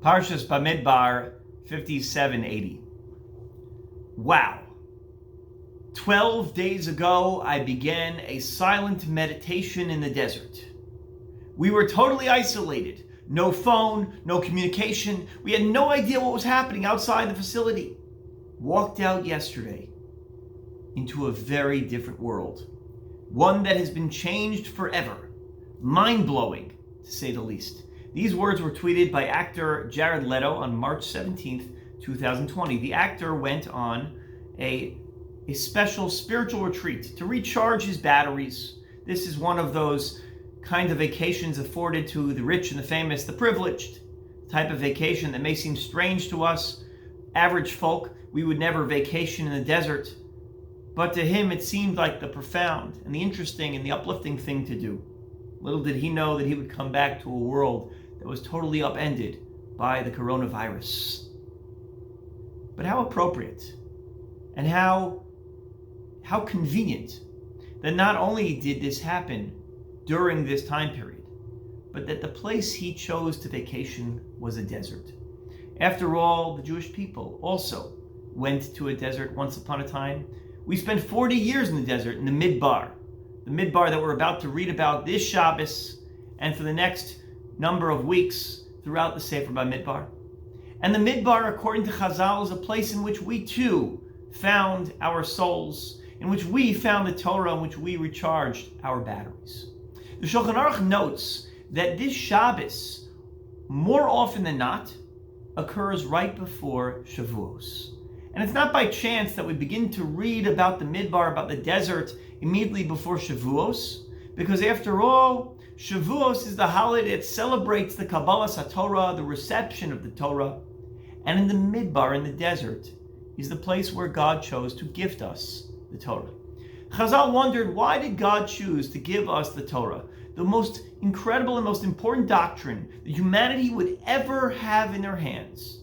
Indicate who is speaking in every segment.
Speaker 1: Parshat Bamidbar 5780. Wow. 12 days ago, I began a silent meditation in the desert. We were totally isolated. No phone, no communication. We had no idea what was happening outside the facility. Walked out yesterday into a very different world. One that has been changed forever. Mind-blowing, to say the least. These words were tweeted by actor Jared Leto on March 17th, 2020. The actor went on a special spiritual retreat to recharge his batteries. This is one of those kind of vacations afforded to the rich and the famous, the privileged type of vacation that may seem strange to us, average folk. We would never vacation in the desert. But to him, it seemed like the profound and the interesting and the uplifting thing to do. Little did he know that he would come back to a world that was totally upended by the coronavirus. But how appropriate and how convenient that not only did this happen during this time period, but that the place he chose to vacation was a desert. After all, the Jewish people also went to a desert once upon a time. We spent 40 years in the desert, in the Midbar. The Midbar that we're about to read about this Shabbos and for the next number of weeks throughout the Sefer Bamidbar. And the Midbar, according to Chazal, is a place in which we too found our souls, in which we found the Torah, in which we recharged our batteries. The Shulchan Aruch notes that this Shabbos, more often than not, occurs right before Shavuos. And it's not by chance that we begin to read about the Midbar, about the desert, immediately before Shavuos, because after all, Shavuos is the holiday that celebrates the Kabbalah HaTorah, the reception of the Torah, and in the Midbar, in the desert, is the place where God chose to gift us the Torah. Chazal wondered, why did God choose to give us the Torah, the most incredible and most important doctrine that humanity would ever have in their hands,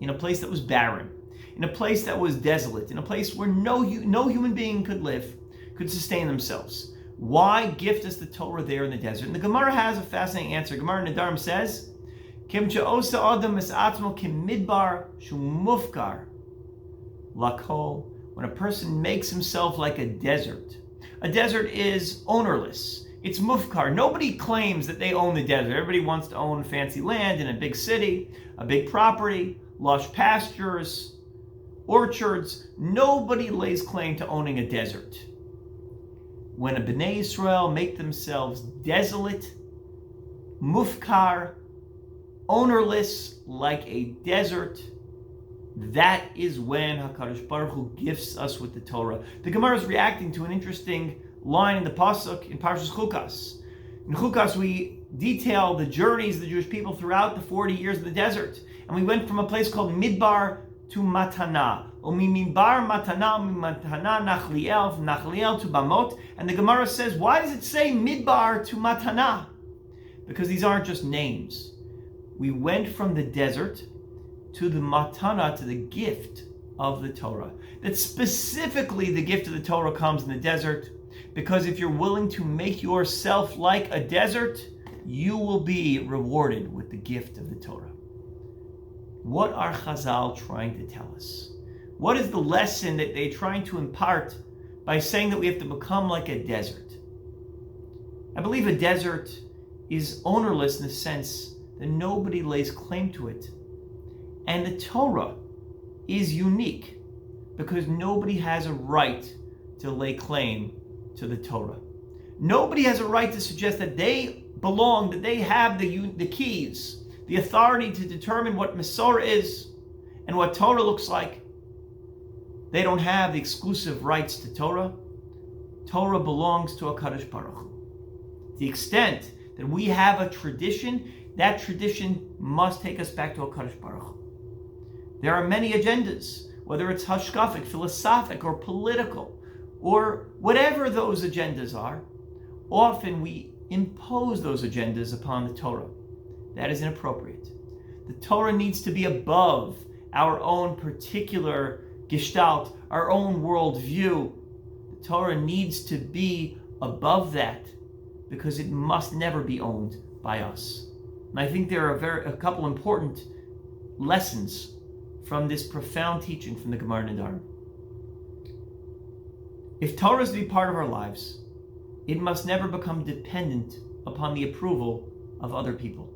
Speaker 1: in a place that was barren, in a place that was desolate, in a place where no human being could live, could sustain themselves? Why gift us the Torah there in the desert? And the Gemara has a fascinating answer. Gemara Nedarim says, Kim she'osa adam es atzmo kim midbar shu mufkar lakol. When a person makes himself like a desert is ownerless. It's mufkar. Nobody claims that they own the desert. Everybody wants to own fancy land in a big city, a big property, lush pastures, orchards. Nobody lays claim to owning a desert. When a Bnei Israel make themselves desolate, mufkar, ownerless, like a desert, that is when HaKadosh Baruch Hu gifts us with the Torah. The Gemara is reacting to an interesting line in the Pasuk in Parshas Chukas. In Chukas, we detail the journeys of the Jewish people throughout the 40 years of the desert. And we went from a place called Midbar to Matana. Midbar Matana, Matana Nachliel, from Nachliel to Bamot. And the Gemara says, why does it say Midbar to Matana? Because these aren't just names. We went from the desert to the Matana, to the gift of the Torah. That specifically the gift of the Torah comes in the desert, because if you're willing to make yourself like a desert, you will be rewarded with the gift of the Torah. What are Chazal trying to tell us? What is the lesson that they're trying to impart by saying that we have to become like a desert? I believe a desert is ownerless in the sense that nobody lays claim to it. And the Torah is unique because nobody has a right to lay claim to the Torah. Nobody has a right to suggest that they belong, that they have the keys, the authority to determine what Masorah is and what Torah looks like. They don't have the exclusive rights to Torah. Torah belongs to HaKadosh Baruch Hu. To the extent that we have a tradition, that tradition must take us back to HaKadosh Baruch Hu. There are many agendas, whether it's hashkafic, philosophic, or political, or whatever those agendas are. Often we impose those agendas upon the Torah. That is inappropriate. The Torah needs to be above our own particular gestalt, our own worldview. The Torah needs to be above that because it must never be owned by us. And I think there are a couple important lessons from this profound teaching from the Gemara Nedarim. If Torah is to be part of our lives, it must never become dependent upon the approval of other people.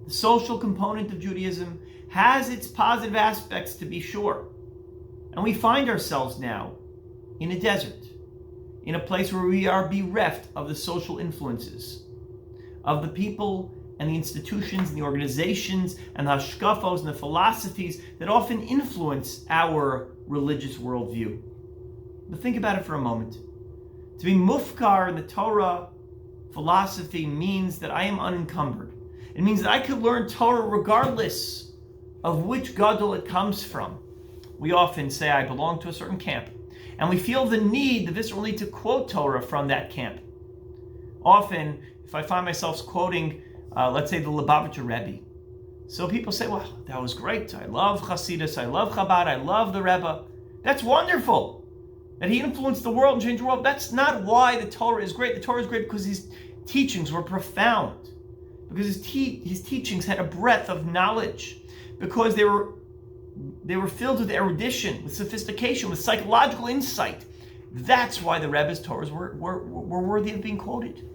Speaker 1: The social component of Judaism has its positive aspects, to be sure. And we find ourselves now in a desert, in a place where we are bereft of the social influences, of the people and the institutions and the organizations and the hashkafos and the philosophies that often influence our religious worldview. But think about it for a moment. To be mufkar in the Torah philosophy means that I am unencumbered. It means that I could learn Torah regardless of which gadol it comes from. We often say, I belong to a certain camp, and we feel the visceral need to quote Torah from that camp. Often, if I find myself quoting, let's say the Lubavitcher Rebbe, so people say, well, that was great. I love Hasidus, I love Chabad, I love the Rebbe. That's wonderful that he influenced the world and changed the world. That's not why the Torah is great. The Torah is great because his teachings were profound, because his teachings had a breadth of knowledge, because they were filled with erudition, with sophistication, with psychological insight. That's why the Rebbe's Torahs were worthy of being quoted.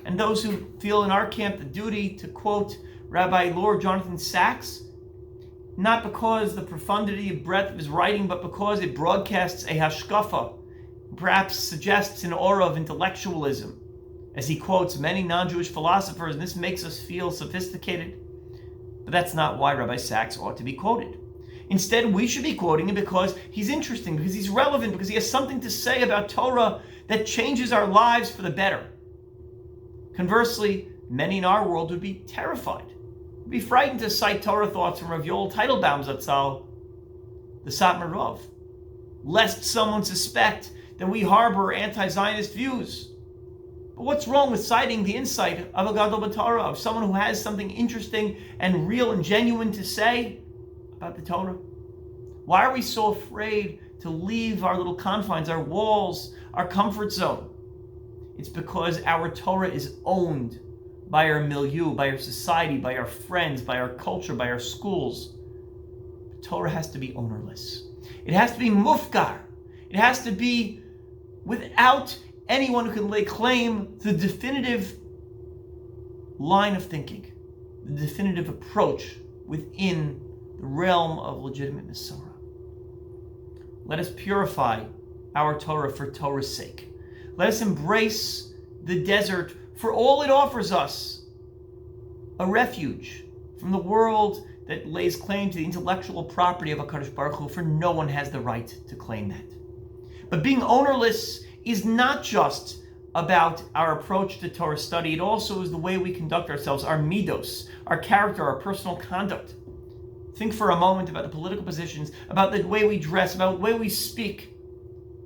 Speaker 1: And those who feel in our camp the duty to quote Rabbi Lord Jonathan Sacks, not because the profundity and breadth of his writing, but because it broadcasts a hashkafa, perhaps suggests an aura of intellectualism, as he quotes many non-Jewish philosophers, and this makes us feel sophisticated. But that's not why Rabbi Sacks ought to be quoted. Instead, we should be quoting him because he's interesting, because he's relevant, because he has something to say about Torah that changes our lives for the better. Conversely, many in our world would be terrified, would be frightened to cite Torah thoughts from Rav Yoel Teitelbaum Zatzal, the Satmar Rav, lest someone suspect that we harbor anti-Zionist views. But what's wrong with citing the insight of a Gadol B'Torah, of someone who has something interesting and real and genuine to say about the Torah? Why are we so afraid to leave our little confines, our walls, our comfort zone? It's because our Torah is owned by our milieu, by our society, by our friends, by our culture, by our schools. The Torah has to be ownerless. It has to be mufkar. It has to be without anyone who can lay claim to the definitive line of thinking, the definitive approach within the realm of legitimate Masorah. Let us purify our Torah for Torah's sake. Let us embrace the desert for all it offers us, a refuge from the world that lays claim to the intellectual property of HaKadosh Baruch Hu, for no one has the right to claim that. But being ownerless is not just about our approach to Torah study. It also is the way we conduct ourselves, our midos, our character, our personal conduct. Think for a moment about the political positions, about the way we dress, about the way we speak.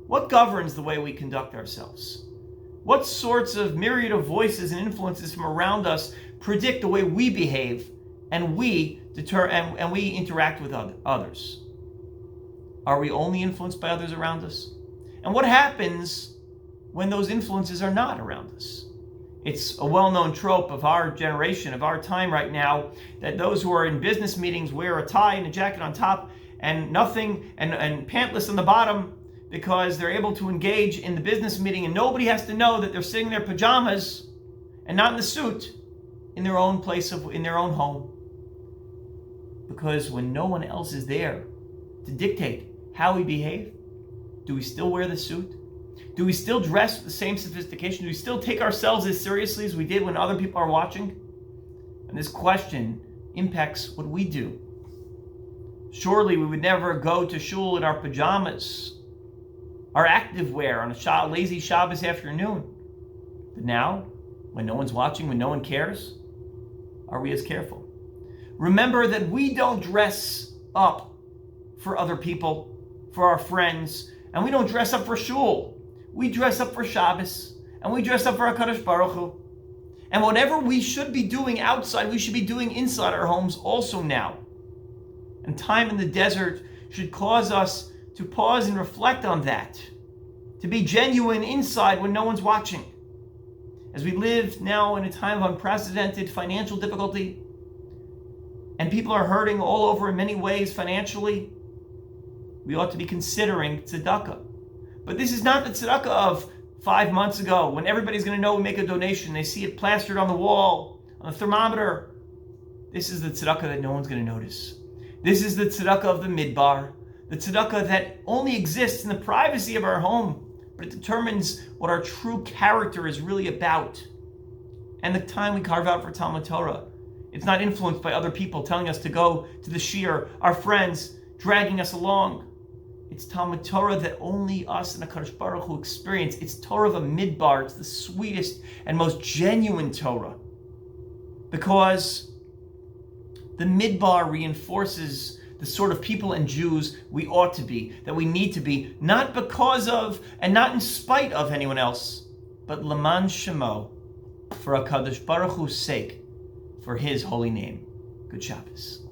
Speaker 1: What governs the way we conduct ourselves? What sorts of myriad of voices and influences from around us predict the way we behave and we interact with others? Are we only influenced by others around us? And what happens when those influences are not around us? It's a well-known trope of our generation, of our time right now, that those who are in business meetings wear a tie and a jacket on top and nothing and pantless on the bottom, because they're able to engage in the business meeting and nobody has to know that they're sitting in their pajamas and not in the suit in their own place, in their own home. Because when no one else is there to dictate how we behave, do we still wear the suit? Do we still dress with the same sophistication? Do we still take ourselves as seriously as we did when other people are watching? And this question impacts what we do. Surely we would never go to shul in our pajamas, our active wear on a lazy Shabbos afternoon. But now, when no one's watching, when no one cares, are we as careful? Remember that we don't dress up for other people, for our friends, and we don't dress up for shul. We dress up for Shabbos, and we dress up for HaKadosh Baruch Hu. And whatever we should be doing outside, we should be doing inside our homes also now. And time in the desert should cause us to pause and reflect on that, to be genuine inside when no one's watching. As we live now in a time of unprecedented financial difficulty, and people are hurting all over in many ways financially, we ought to be considering tzedakah. But this is not the tzedakah of 5 months ago when everybody's going to know we make a donation. They see it plastered on the wall, on the thermometer. This is the tzedakah that no one's going to notice. This is the tzedakah of the midbar, the tzedakah that only exists in the privacy of our home, but it determines what our true character is really about. And the time we carve out for Talmud Torah, it's not influenced by other people telling us to go to the shiur, our friends dragging us along. It's Talmud Torah that only us and HaKadosh Baruch Hu experience. It's Torah of a midbar. It's the sweetest and most genuine Torah, because the midbar reinforces the sort of people and Jews we ought to be, that we need to be, not because of and not in spite of anyone else, but Laman Shemo, for HaKadosh Baruch Hu's sake, for his holy name. Good Shabbos.